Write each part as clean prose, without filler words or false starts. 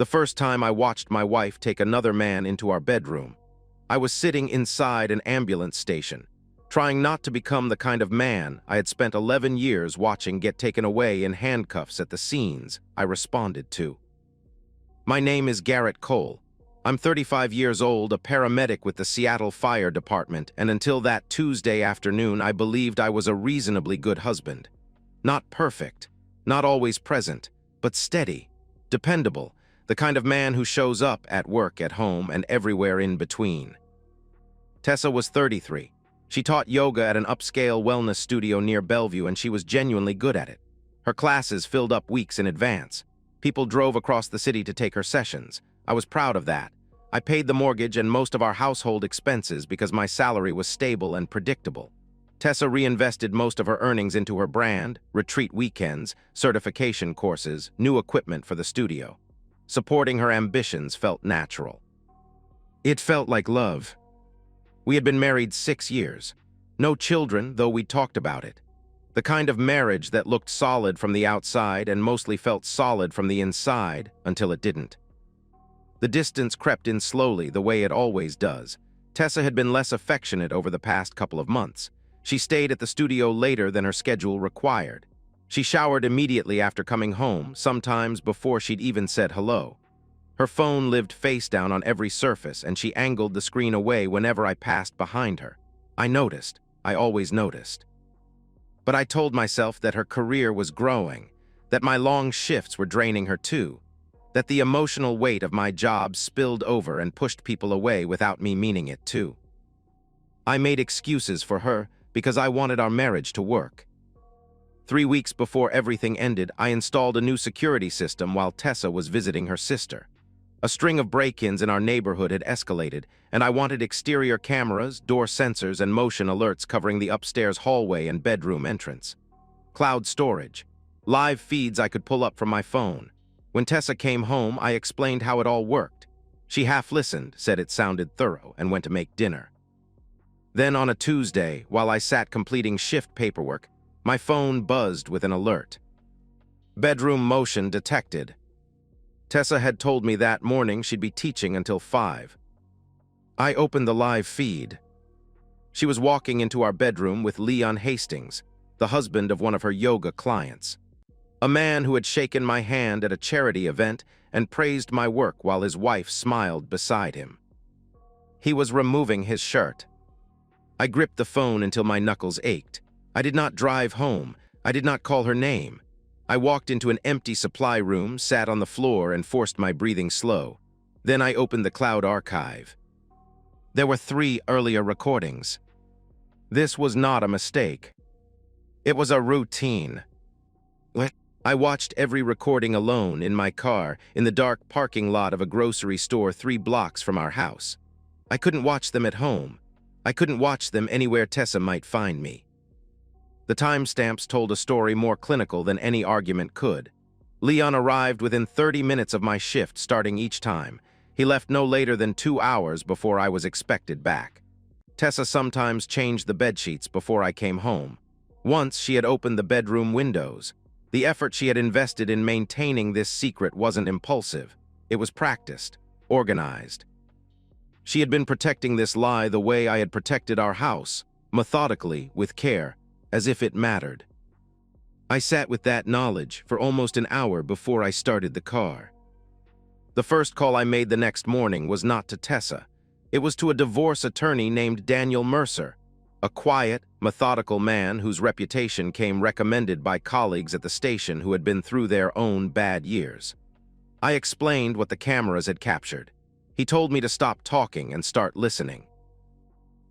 The first time I watched my wife take another man into our bedroom, I was sitting inside an ambulance station, trying not to become the kind of man I had spent 11 years watching get taken away in handcuffs at the scenes I responded to. My name is Garrett Cole. I'm 35 years old, a paramedic with the Seattle Fire Department, and until that Tuesday afternoon, I believed I was a reasonably good husband. Not perfect, not always present, but steady, dependable, the kind of man who shows up at work, at home, and everywhere in between. Tessa was 33. She taught yoga at an upscale wellness studio near Bellevue, and she was genuinely good at it. Her classes filled up weeks in advance. People drove across the city to take her sessions. I was proud of that. I paid the mortgage and most of our household expenses because my salary was stable and predictable. Tessa reinvested most of her earnings into her brand, retreat weekends, certification courses, new equipment for the studio. Supporting her ambitions felt natural. It felt like love. We had been married 6 years. No children, though we talked about it. The kind of marriage that looked solid from the outside and mostly felt solid from the inside until it didn't. The distance crept in slowly, the way it always does. Tessa had been less affectionate over the past couple of months. She stayed at the studio later than her schedule required. She showered immediately after coming home, sometimes before she'd even said hello. Her phone lived face down on every surface, and she angled the screen away whenever I passed behind her. I noticed. I always noticed. But I told myself that her career was growing, that my long shifts were draining her too, that the emotional weight of my job spilled over and pushed people away without me meaning it too. I made excuses for her because I wanted our marriage to work. 3 weeks before everything ended, I installed a new security system while Tessa was visiting her sister. A string of break-ins in our neighborhood had escalated, and I wanted exterior cameras, door sensors, and motion alerts covering the upstairs hallway and bedroom entrance. Cloud storage. Live feeds I could pull up from my phone. When Tessa came home, I explained how it all worked. She half listened, said it sounded thorough, and went to make dinner. Then on a Tuesday, while I sat completing shift paperwork, my phone buzzed with an alert. Bedroom motion detected. Tessa had told me that morning she'd be teaching until 5. I opened the live feed. She was walking into our bedroom with Leon Hastings, the husband of one of her yoga clients. A man who had shaken my hand at a charity event and praised my work while his wife smiled beside him. He was removing his shirt. I gripped the phone until my knuckles ached. I did not drive home. I did not call her name. I walked into an empty supply room, sat on the floor, and forced my breathing slow. Then I opened the cloud archive. There were 3 earlier recordings. This was not a mistake. It was a routine. I watched every recording alone, in my car, in the dark parking lot of a grocery store 3 blocks from our house. I couldn't watch them at home. I couldn't watch them anywhere Tessa might find me. The timestamps told a story more clinical than any argument could. Leon arrived within 30 minutes of my shift starting each time. He left no later than 2 hours before I was expected back. Tessa sometimes changed the bedsheets before I came home. Once she had opened the bedroom windows. The effort she had invested in maintaining this secret wasn't impulsive. It was practiced, organized. She had been protecting this lie the way I had protected our house, methodically, with care, as if it mattered. I sat with that knowledge for almost an hour before I started the car. The first call I made the next morning was not to Tessa. It was to a divorce attorney named Daniel Mercer, a quiet, methodical man whose reputation came recommended by colleagues at the station who had been through their own bad years. I explained what the cameras had captured. He told me to stop talking and start listening.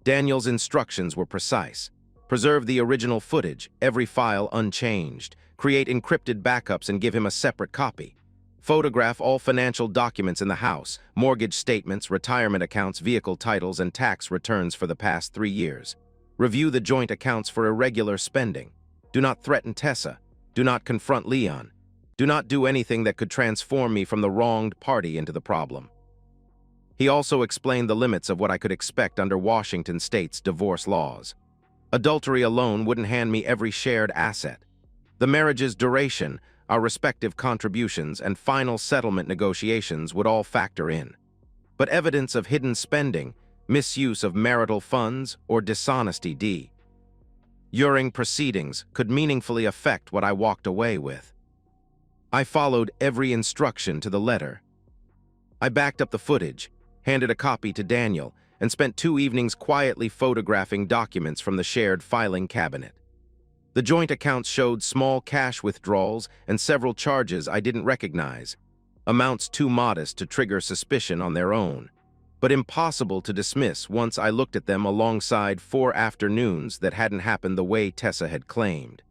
Daniel's instructions were precise. Preserve the original footage, every file unchanged. Create encrypted backups and give him a separate copy. Photograph all financial documents in the house, mortgage statements, retirement accounts, vehicle titles, and tax returns for the past 3 years. Review the joint accounts for irregular spending. Do not threaten Tessa. Do not confront Leon. Do not do anything that could transform me from the wronged party into the problem. He also explained the limits of what I could expect under Washington state's divorce laws. Adultery alone wouldn't hand me every shared asset. The marriage's duration, our respective contributions and final settlement negotiations would all factor in. But evidence of hidden spending, misuse of marital funds, or dishonesty during proceedings could meaningfully affect what I walked away with. I followed every instruction to the letter. I backed up the footage, handed a copy to Daniel, and spent 2 evenings quietly photographing documents from the shared filing cabinet. The joint accounts showed small cash withdrawals and several charges I didn't recognize, amounts too modest to trigger suspicion on their own, but impossible to dismiss once I looked at them alongside 4 afternoons that hadn't happened the way Tessa had claimed.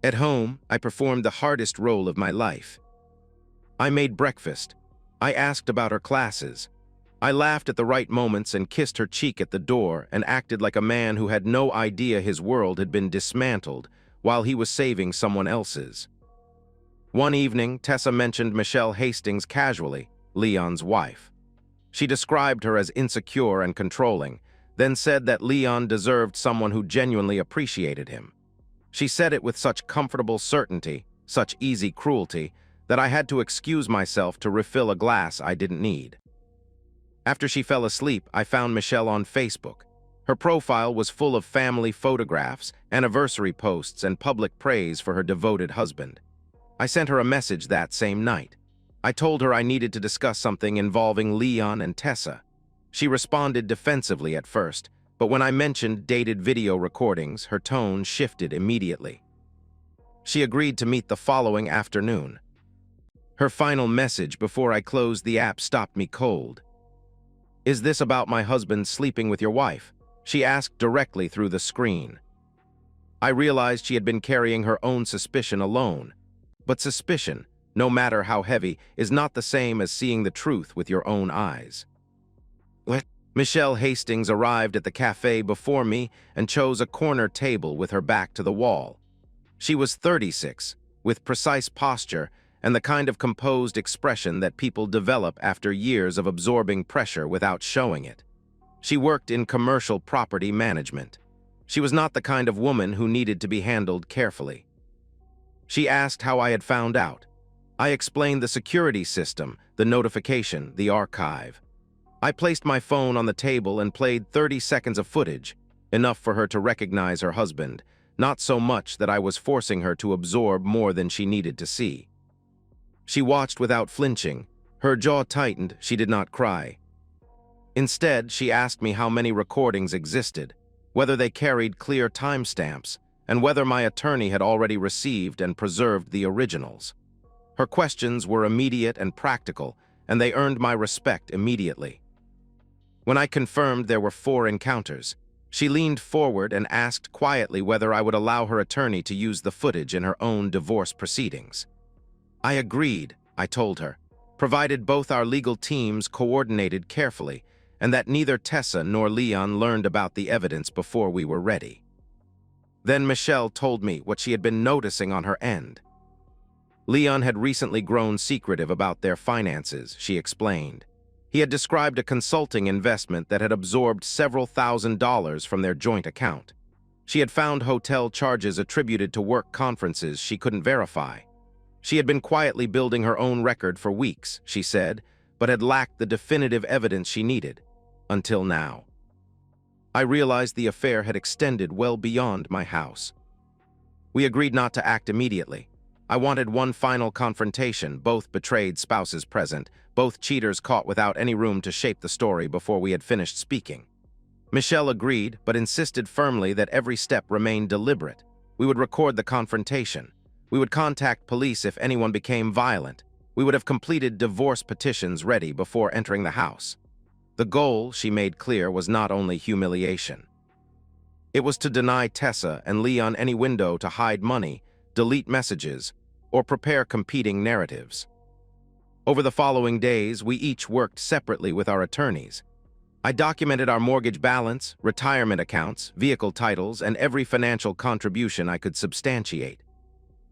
At home, I performed the hardest role of my life. I made breakfast. I asked about her classes. I laughed at the right moments and kissed her cheek at the door and acted like a man who had no idea his world had been dismantled while he was saving someone else's. One evening, Tessa mentioned Michelle Hastings casually, Leon's wife. She described her as insecure and controlling, then said that Leon deserved someone who genuinely appreciated him. She said it with such comfortable certainty, such easy cruelty, that I had to excuse myself to refill a glass I didn't need. After she fell asleep, I found Michelle on Facebook. Her profile was full of family photographs, anniversary posts, and public praise for her devoted husband. I sent her a message that same night. I told her I needed to discuss something involving Leon and Tessa. She responded defensively at first, but when I mentioned dated video recordings, her tone shifted immediately. She agreed to meet the following afternoon. Her final message before I closed the app stopped me cold. "Is this about my husband sleeping with your wife?" she asked directly through the screen. I realized she had been carrying her own suspicion alone. But suspicion, no matter how heavy, is not the same as seeing the truth with your own eyes. What? Michelle Hastings arrived at the cafe before me and chose a corner table with her back to the wall. She was 36, with precise posture and the kind of composed expression that people develop after years of absorbing pressure without showing it. She worked in commercial property management. She was not the kind of woman who needed to be handled carefully. She asked how I had found out. I explained the security system, the notification, the archive. I placed my phone on the table and played 30 seconds of footage, enough for her to recognize her husband, not so much that I was forcing her to absorb more than she needed to see. She watched without flinching. Her jaw tightened, she did not cry. Instead, she asked me how many recordings existed, whether they carried clear timestamps, and whether my attorney had already received and preserved the originals. Her questions were immediate and practical, and they earned my respect immediately. When I confirmed there were 4 encounters, she leaned forward and asked quietly whether I would allow her attorney to use the footage in her own divorce proceedings. I agreed, I told her, provided both our legal teams coordinated carefully and that neither Tessa nor Leon learned about the evidence before we were ready. Then Michelle told me what she had been noticing on her end. Leon had recently grown secretive about their finances, she explained. He had described a consulting investment that had absorbed several $1,000s from their joint account. She had found hotel charges attributed to work conferences she couldn't verify. She had been quietly building her own record for weeks, she said, but had lacked the definitive evidence she needed, until now. I realized the affair had extended well beyond my house. We agreed not to act immediately. I wanted one final confrontation, both betrayed spouses present, both cheaters caught without any room to shape the story before we had finished speaking. Michelle agreed, but insisted firmly that every step remained deliberate. We would record the confrontation. We would contact police if anyone became violent. We would have completed divorce petitions ready before entering the house. The goal, she made clear, was not only humiliation. It was to deny Tessa and Leon any window to hide money, delete messages, or prepare competing narratives. Over the following days, we each worked separately with our attorneys. I documented our mortgage balance, retirement accounts, vehicle titles, and every financial contribution I could substantiate.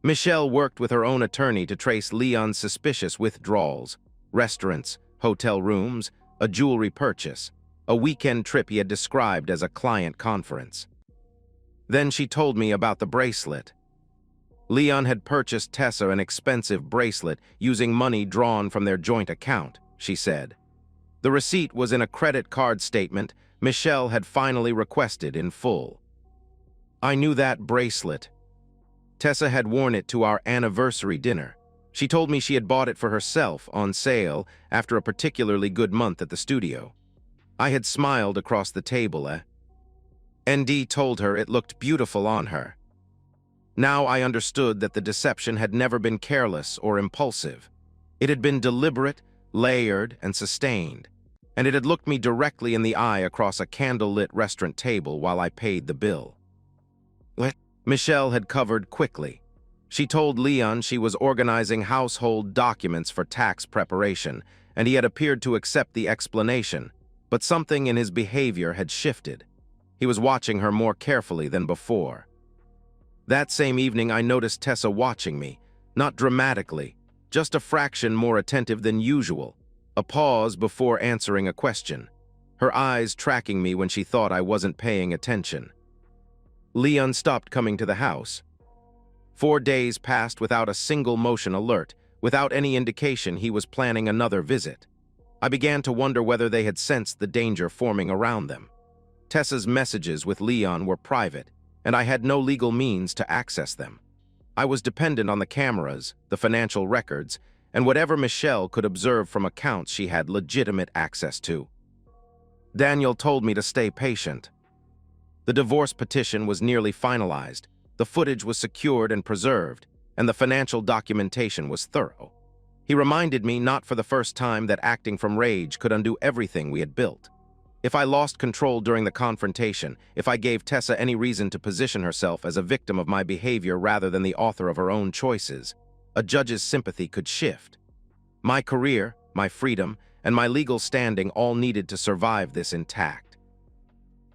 Michelle worked with her own attorney to trace Leon's suspicious withdrawals, restaurants, hotel rooms, a jewelry purchase, a weekend trip he had described as a client conference. Then she told me about the bracelet. Leon had purchased Tessa an expensive bracelet using money drawn from their joint account, she said. The receipt was in a credit card statement Michelle had finally requested in full. I knew that bracelet. Tessa had worn it to our anniversary dinner. She told me she had bought it for herself on sale after a particularly good month at the studio. I had smiled across the table. ND told her it looked beautiful on her. Now I understood that the deception had never been careless or impulsive. It had been deliberate, layered, and sustained, and it had looked me directly in the eye across a candlelit restaurant table while I paid the bill. Michelle had covered quickly. She told Leon she was organizing household documents for tax preparation, and he had appeared to accept the explanation, but something in his behavior had shifted. He was watching her more carefully than before. That same evening, I noticed Tessa watching me, not dramatically, just a fraction more attentive than usual, a pause before answering a question, her eyes tracking me when she thought I wasn't paying attention. Leon stopped coming to the house. 4 days passed without a single motion alert, without any indication he was planning another visit. I began to wonder whether they had sensed the danger forming around them. Tessa's messages with Leon were private, and I had no legal means to access them. I was dependent on the cameras, the financial records, and whatever Michelle could observe from accounts she had legitimate access to. Daniel told me to stay patient. The divorce petition was nearly finalized, the footage was secured and preserved, and the financial documentation was thorough. He reminded me not for the first time that acting from rage could undo everything we had built. If I lost control during the confrontation, if I gave Tessa any reason to position herself as a victim of my behavior rather than the author of her own choices, a judge's sympathy could shift. My career, my freedom, and my legal standing all needed to survive this intact.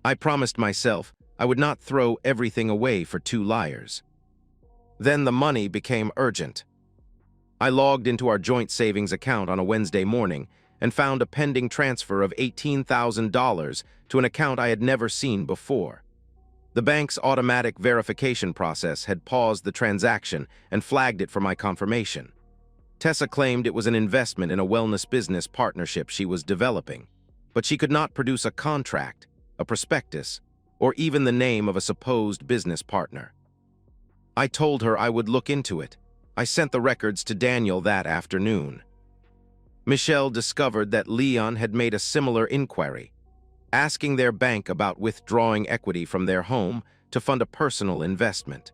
I promised myself I would not throw everything away for 2 liars. Then the money became urgent. I logged into our joint savings account on a Wednesday morning and found a pending transfer of $18,000 to an account I had never seen before. The bank's automatic verification process had paused the transaction and flagged it for my confirmation. Tessa claimed it was an investment in a wellness business partnership she was developing, but she could not produce a contract, a prospectus, or even the name of a supposed business partner. I told her I would look into it. I sent the records to Daniel that afternoon. Michelle discovered that Leon had made a similar inquiry, asking their bank about withdrawing equity from their home to fund a personal investment.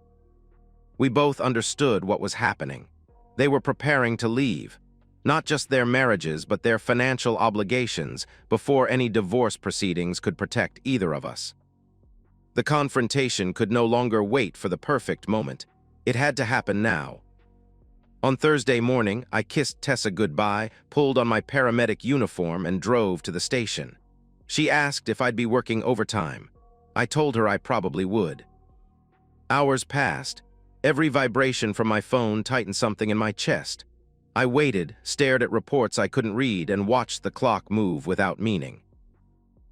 We both understood what was happening. They were preparing to leave, not just their marriages but their financial obligations before any divorce proceedings could protect either of us. The confrontation could no longer wait for the perfect moment. It had to happen now. On Thursday morning, I kissed Tessa goodbye, pulled on my paramedic uniform, and drove to the station. She asked if I'd be working overtime. I told her I probably would. Hours passed. Every vibration from my phone tightened something in my chest. I waited, stared at reports I couldn't read, and watched the clock move without meaning.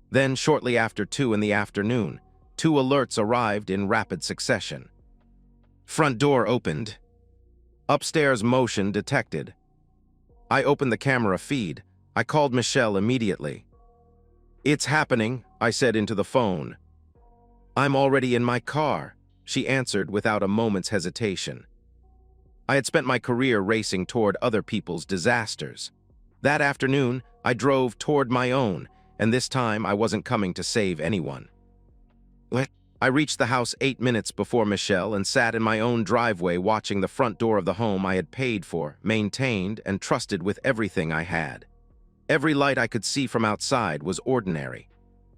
Then, shortly after 2 in the afternoon, 2 alerts arrived in rapid succession. Front door opened. Upstairs motion detected. I opened the camera feed. I called Michelle immediately. "It's happening," I said into the phone. "I'm already in my car," she answered without a moment's hesitation. I had spent my career racing toward other people's disasters. That afternoon, I drove toward my own, and this time I wasn't coming to save anyone. I reached the house 8 minutes before Michelle and sat in my own driveway watching the front door of the home I had paid for, maintained, and trusted with everything I had. Every light I could see from outside was ordinary.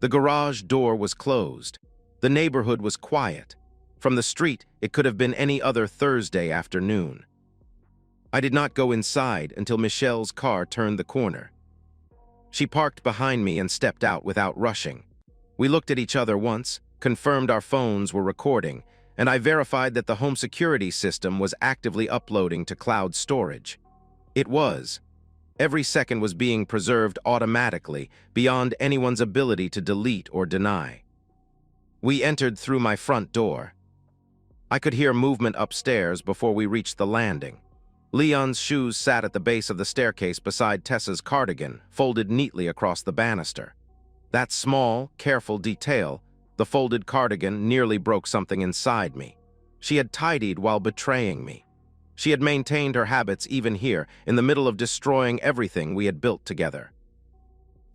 The garage door was closed. The neighborhood was quiet. From the street, it could have been any other Thursday afternoon. I did not go inside until Michelle's car turned the corner. She parked behind me and stepped out without rushing. We looked at each other once, confirmed our phones were recording, and I verified that the home security system was actively uploading to cloud storage. It was. Every second was being preserved automatically, beyond anyone's ability to delete or deny. We entered through my front door. I could hear movement upstairs before we reached the landing. Leon's shoes sat at the base of the staircase beside Tessa's cardigan, folded neatly across the banister. That small, careful detail, the folded cardigan, nearly broke something inside me. She had tidied while betraying me. She had maintained her habits even here, in the middle of destroying everything we had built together.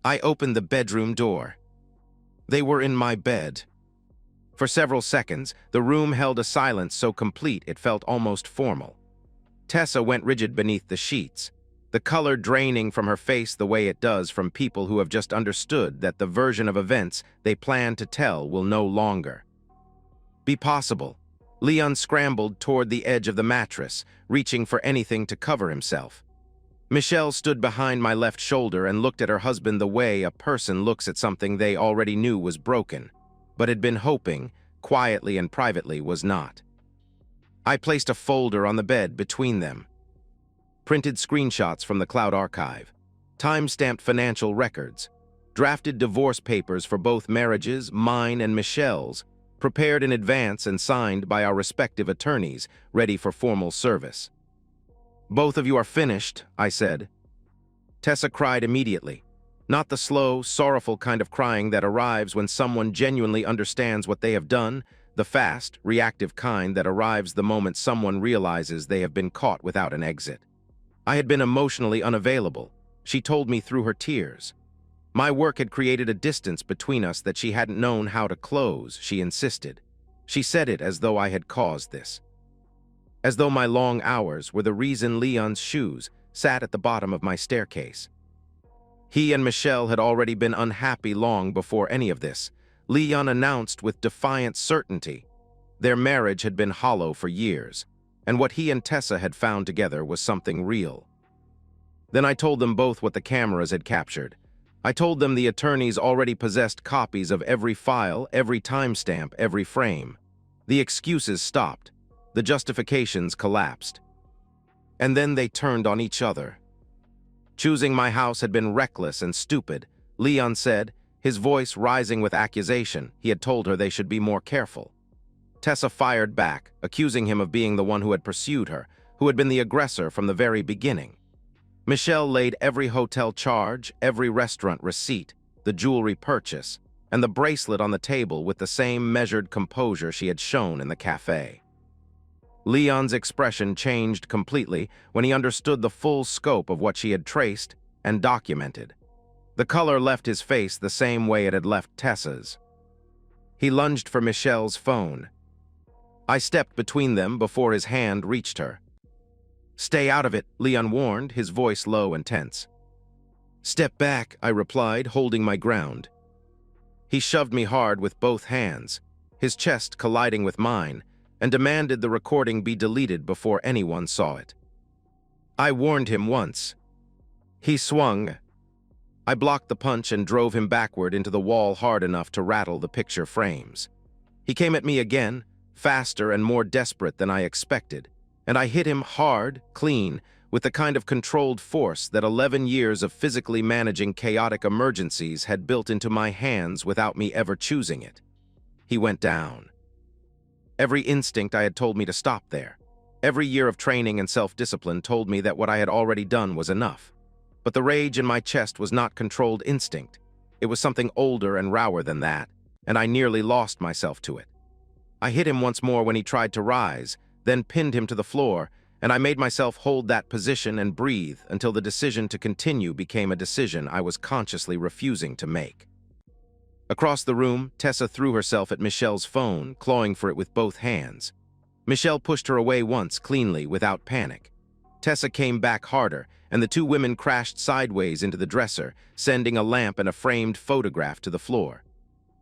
I opened the bedroom door. They were in my bed. For several seconds, the room held a silence so complete it felt almost formal. Tessa went rigid beneath the sheets, the color draining from her face the way it does from people who have just understood that the version of events they plan to tell will no longer be possible. Leon scrambled toward the edge of the mattress, reaching for anything to cover himself. Michelle stood behind my left shoulder and looked at her husband the way a person looks at something they already knew was broken, but had been hoping, quietly and privately, was not. I placed a folder on the bed between them. Printed screenshots from the cloud archive, time-stamped financial records, drafted divorce papers for both marriages, mine and Michelle's, prepared in advance and signed by our respective attorneys, ready for formal service. "Both of you are finished," I said. Tessa cried immediately, not the slow, sorrowful kind of crying that arrives when someone genuinely understands what they have done, the fast, reactive kind that arrives the moment someone realizes they have been caught without an exit. I had been emotionally unavailable, she told me through her tears. My work had created a distance between us that she hadn't known how to close, she insisted. She said it as though I had caused this. As though my long hours were the reason Leon's shoes sat at the bottom of my staircase. He and Michelle had already been unhappy long before any of this. Leon announced with defiant certainty. Their marriage had been hollow for years, and what he and Tessa had found together was something real. Then I told them both what the cameras had captured. I told them the attorneys already possessed copies of every file, every timestamp, every frame. The excuses stopped. The justifications collapsed. And then they turned on each other. Choosing my house had been reckless and stupid, Leon said, his voice rising with accusation. He had told her they should be more careful. Tessa fired back, accusing him of being the one who had pursued her, who had been the aggressor from the very beginning. Michelle laid every hotel charge, every restaurant receipt, the jewelry purchase, and the bracelet on the table with the same measured composure she had shown in the cafe. Leon's expression changed completely when he understood the full scope of what she had traced and documented. The color left his face the same way it had left Tessa's. He lunged for Michelle's phone. I stepped between them before his hand reached her. "Stay out of it," Leon warned, his voice low and tense. "Step back," I replied, holding my ground. He shoved me hard with both hands, his chest colliding with mine, and demanded the recording be deleted before anyone saw it. I warned him once. He swung. I blocked the punch and drove him backward into the wall hard enough to rattle the picture frames. He came at me again, faster and more desperate than I expected, and I hit him hard, clean, with the kind of controlled force that 11 years of physically managing chaotic emergencies had built into my hands without me ever choosing it. He went down. Every instinct I had told me to stop there. Every year of training and self-discipline told me that what I had already done was enough. But the rage in my chest was not controlled instinct. It was something older and rower than that, and I nearly lost myself to it. I hit him once more when he tried to rise, then pinned him to the floor, and I made myself hold that position and breathe until the decision to continue became a decision I was consciously refusing to make. Across the room, Tessa threw herself at Michelle's phone, clawing for it with both hands. Michelle pushed her away once, cleanly, without panic. Tessa came back harder, and the two women crashed sideways into the dresser, sending a lamp and a framed photograph to the floor.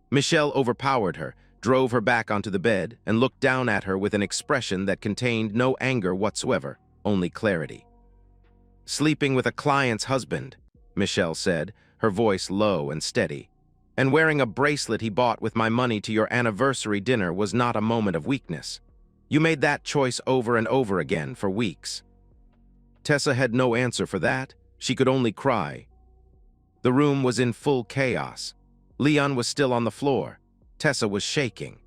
Michelle overpowered her, drove her back onto the bed, and looked down at her with an expression that contained no anger whatsoever, only clarity. "Sleeping with a client's husband," Michelle said, her voice low and steady. "And wearing a bracelet he bought with my money to your anniversary dinner was not a moment of weakness. You made that choice over and over again for weeks." Tessa had no answer for that. She could only cry. The room was in full chaos. Leon was still on the floor. Tessa was shaking.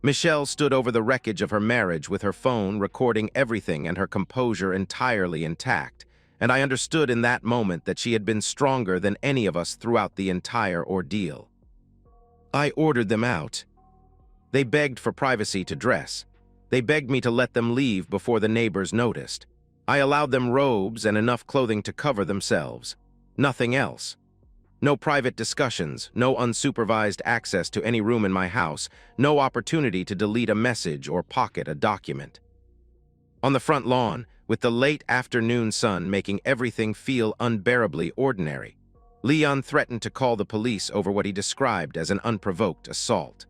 Michelle stood over the wreckage of her marriage with her phone recording everything and her composure entirely intact, and I understood in that moment that she had been stronger than any of us throughout the entire ordeal. I ordered them out. They begged for privacy to dress. They begged me to let them leave before the neighbors noticed. I allowed them robes and enough clothing to cover themselves. Nothing else. No private discussions, no unsupervised access to any room in my house, no opportunity to delete a message or pocket a document. On the front lawn, with the late afternoon sun making everything feel unbearably ordinary, Leon threatened to call the police over what he described as an unprovoked assault.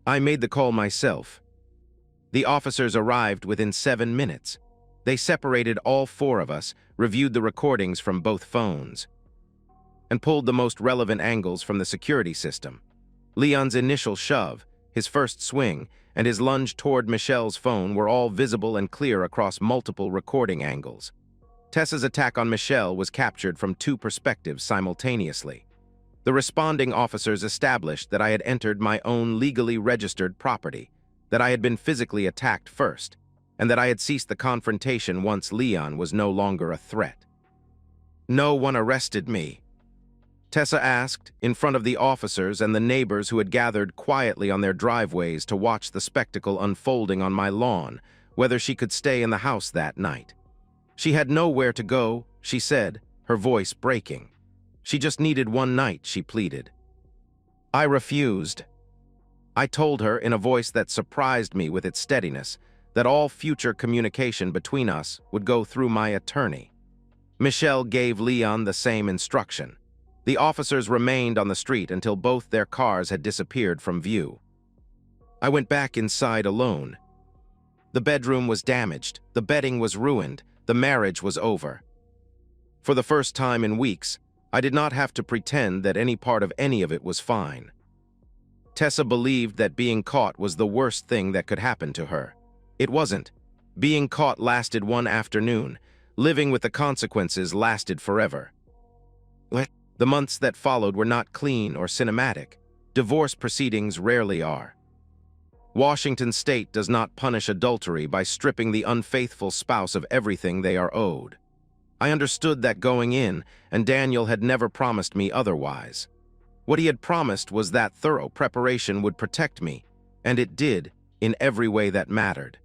I made the call myself. The officers arrived within 7 minutes. They separated all 4 of us, reviewed the recordings from both phones, and pulled the most relevant angles from the security system. Leon's initial shove, his first swing, and his lunge toward Michelle's phone were all visible and clear across multiple recording angles. Tessa's attack on Michelle was captured from 2 perspectives simultaneously. The responding officers established that I had entered my own legally registered property, that I had been physically attacked first, and that I had ceased the confrontation once Leon was no longer a threat. "No one arrested me?" Tessa asked, in front of the officers and the neighbors who had gathered quietly on their driveways to watch the spectacle unfolding on my lawn, whether she could stay in the house that night. She had nowhere to go, she said, her voice breaking. She just needed one night, she pleaded. I refused. I told her, in a voice that surprised me with its steadiness, that all future communication between us would go through my attorney. Michelle gave Leon the same instruction. The officers remained on the street until both their cars had disappeared from view. I went back inside alone. The bedroom was damaged, the bedding was ruined, the marriage was over. For the first time in weeks, I did not have to pretend that any part of any of it was fine. Tessa believed that being caught was the worst thing that could happen to her. It wasn't. Being caught lasted one afternoon. Living with the consequences lasted forever. The months that followed were not clean or cinematic. Divorce proceedings rarely are. Washington state does not punish adultery by stripping the unfaithful spouse of everything they are owed. I understood that going in, and Daniel had never promised me otherwise. What he had promised was that thorough preparation would protect me, and it did, in every way that mattered.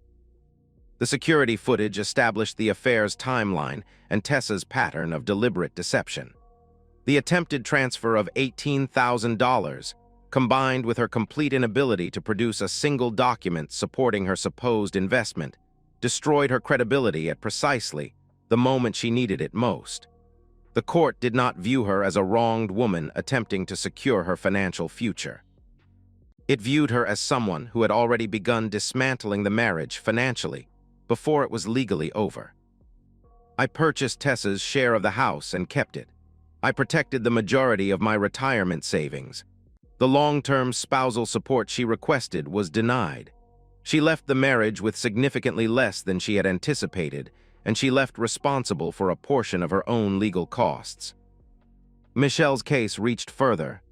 The security footage established the affair's timeline and Tessa's pattern of deliberate deception. The attempted transfer of $18,000, combined with her complete inability to produce a single document supporting her supposed investment, destroyed her credibility at precisely the moment she needed it most. The court did not view her as a wronged woman attempting to secure her financial future. It viewed her as someone who had already begun dismantling the marriage financially before it was legally over. I purchased Tessa's share of the house and kept it. I protected the majority of my retirement savings. The long-term spousal support she requested was denied. She left the marriage with significantly less than she had anticipated, and she left responsible for a portion of her own legal costs. Michelle's case reached further.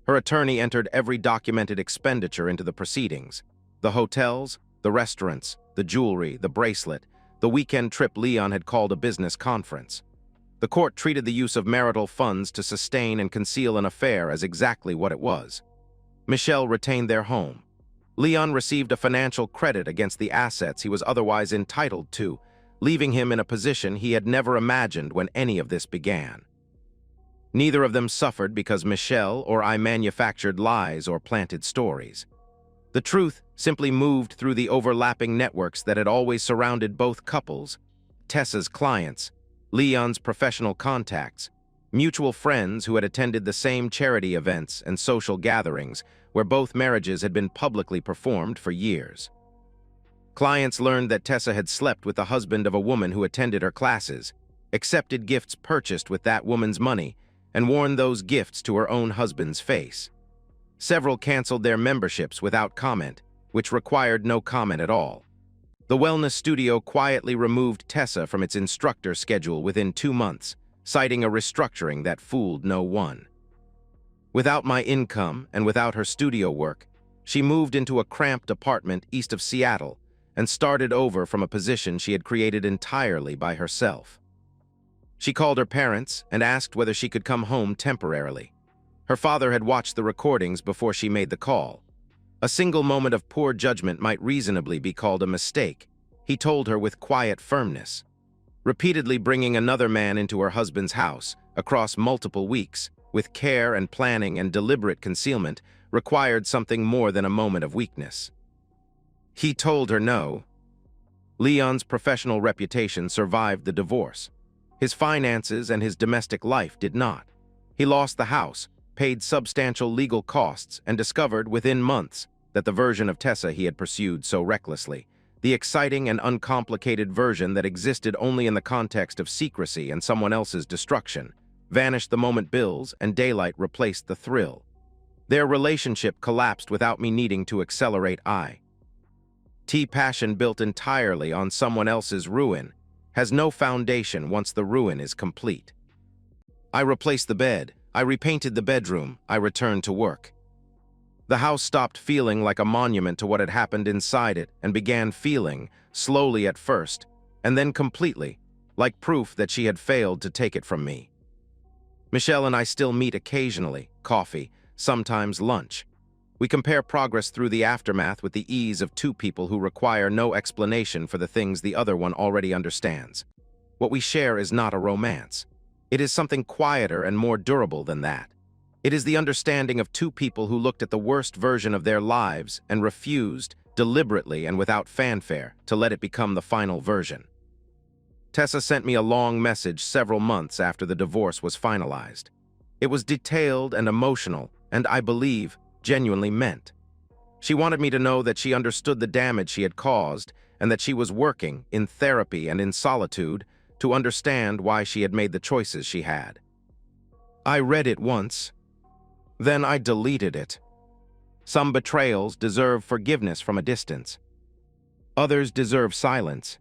Her attorney entered every documented expenditure into the proceedings: the hotels, the restaurants, the jewelry, the bracelet, the weekend trip Leon had called a business conference. The court treated the use of marital funds to sustain and conceal an affair as exactly what it was. Michelle retained their home. Leon received a financial credit against the assets he was otherwise entitled to, leaving him in a position he had never imagined when any of this began. Neither of them suffered because Michelle or I manufactured lies or planted stories. The truth simply moved through the overlapping networks that had always surrounded both couples: Tessa's clients, Leon's professional contacts, mutual friends who had attended the same charity events and social gatherings where both marriages had been publicly performed for years. Clients learned that Tessa had slept with the husband of a woman who attended her classes, accepted gifts purchased with that woman's money, and worn those gifts to her own husband's face. Several canceled their memberships without comment, which required no comment at all. The wellness studio quietly removed Tessa from its instructor schedule within 2 months, citing a restructuring that fooled no one. Without my income and without her studio work, She moved into a cramped apartment east of Seattle and started over from a position she had created entirely by herself. She called her parents and asked whether she could come home temporarily. Her father had watched the recordings before she made the call. A single moment of poor judgment might reasonably be called a mistake, he told her with quiet firmness. Repeatedly bringing another man into her husband's house, across multiple weeks, with care and planning and deliberate concealment, required something more than a moment of weakness. He told her no. Leon's professional reputation survived the divorce. His finances and his domestic life did not. He lost the house, paid substantial legal costs, and discovered within months that the version of Tessa he had pursued so recklessly, the exciting and uncomplicated version that existed only in the context of secrecy and someone else's destruction, vanished the moment bills and daylight replaced the thrill. Their relationship collapsed without me needing to accelerate passion built entirely on someone else's ruin has no foundation once the ruin is complete. I replaced the bed, I repainted the bedroom, I returned to work. The house stopped feeling like a monument to what had happened inside it and began feeling, slowly at first, and then completely, like proof that she had failed to take it from me. Michelle and I still meet occasionally, coffee, sometimes lunch. We compare progress through the aftermath with the ease of two people who require no explanation for the things the other one already understands. What we share is not a romance. It is something quieter and more durable than that. It is the understanding of two people who looked at the worst version of their lives and refused, deliberately and without fanfare, to let it become the final version. Tessa sent me a long message several months after the divorce was finalized. It was detailed and emotional, and I believe, genuinely meant. She wanted me to know that she understood the damage she had caused and that she was working, in therapy and in solitude, to understand why she had made the choices she had. I read it once. Then I deleted it. Some betrayals deserve forgiveness from a distance. Others deserve silence.